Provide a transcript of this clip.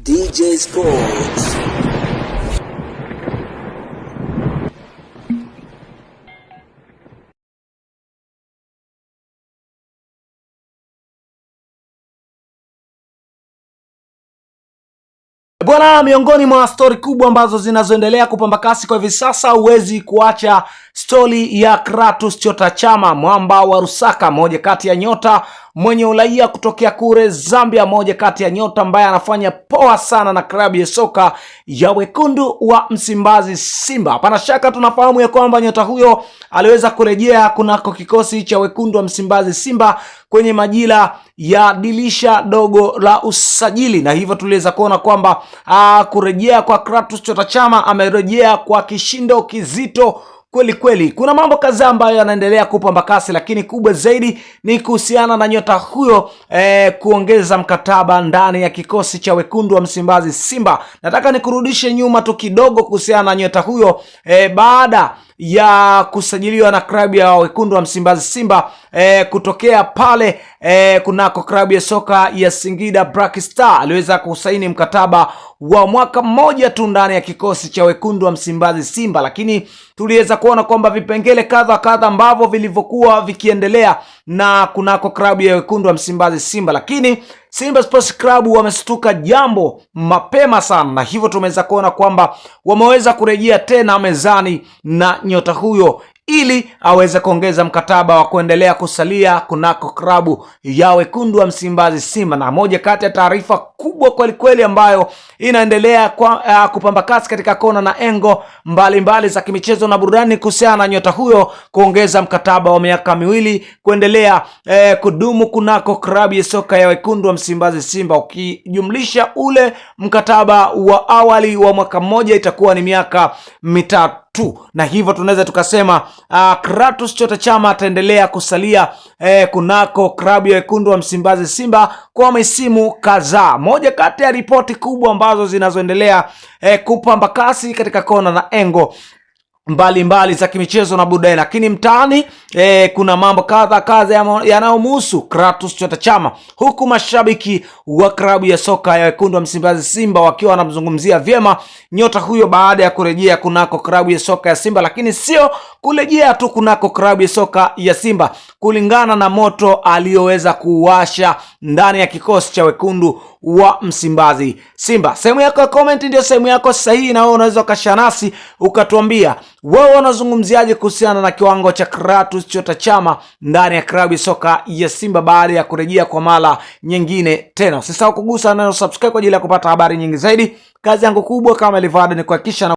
DJ Sports. Bwana, miongoni mwa stori kubwa ambazo zinazoendelea kupamba kasi kwa hivi sasa, huwezi kuacha stori ya Kratos Chota Chama, mwamba wa Lusaka, moja kati ya nyota mwenye uraia kutokea kule Zambia, moja kati ya nyota ambaye anafanya poa sana na klabu ya soka ya wekundu wa Msimbazi Simba. Hapana shaka tunafahamu ya kwamba nyota huyo aliweza kurejea kunako kikosi cha wekundu wa Msimbazi Simba kwenye majira ya dirisha dogo la usajili, na hivyo tuliweza kuona kwamba kurejea kwa Kratos Chota Chama, amerejea kwa kishindo kizito kweli kweli. Kuna mambo kadhaa ambayo yanaendelea kupamba kasi, lakini kubwa zaidi ni kuhusiana na nyota huyo kuongeza mkataba ndani ya kikosi cha wekundu wa Msimbazi Simba. Nataka nikurudishe nyuma tu kidogo kuhusiana na nyota huyo baada ya kusajiliwa na klabu ya wekundu wa Msimbazi Simba kutokea pale kunako klabu ya soka ya Singida Black Star. Aliweza kusaini mkataba wa mwaka mmoja tu ndani ya kikosi cha wekundu wa Msimbazi Simba, lakini tuliweza kuona kwamba vipengele kadha ambavyo vilivyokuwa vikiendelea na kunako klabu ya wekundu wa Msimbazi Simba, lakini Simba Sports Club wamestuka jambo mapema sana, na hivyo tumeweza kuona kwamba wameweza kurejea tena mezani na nyota huyo ili aweze kuongeza mkataba wa kuendelea kusalia kunako klabu ya wekundu wa Msimbazi Simba. Na moja kati ya taarifa kubwa kweli kweli ambayo inaendelea kupamba kasi katika kona na engo mbalimbali za kimichezo na burudani kuhusiana na nyota huyo kuongeza mkataba wa miaka miwili kuendelea kudumu kunako klabu ya soka ya wekundu wa Msimbazi Simba. Ukijumlisha ule mkataba wa awali wa mwaka mmoja itakuwa ni miaka mitatu tu, na hivyo tunaweza tukasema Kratos Chota Chama ataendelea kusalia kunako klabu ya wekundu wa Msimbazi Simba kwa misimu kadhaa. Moja kati ya ripoti kubwa ambazo zinazoendelea kupamba kasi katika kona na engo mbalimbali za kimichezo na burudani, lakini mtaani kuna mambo kadha yanayomhusu Kratos Chota Chama, huku mashabiki wa klabu ya soka ya wekundu wa Msimbazi Simba wakiwa wanamzungumzia vyema nyota huyo baada ya kurejea kunako klabu ya soka ya Simba. Lakini sio kurejea tu kunako klabu ya soka ya Simba, kulingana na moto aliyoweza kuwasha ndani ya kikosi cha wekundu wa Msimbazi Simba. Sehemu yako ya comment ndio sehemu yako sahihi, na wewe unaweza ukashare nasi ukatuambia wewe unazungumziaje kuhusiana na kiwango cha Kratos Chota Chama ndani ya klabu ya soka ya Simba baada ya kurejea kwa mara nyingine tena. Usisahau kugusa neno subscribe kwa ajili ya kupata habari nyingi zaidi. Kazi yangu kubwa kama ilivyo ada ni kuhakikisha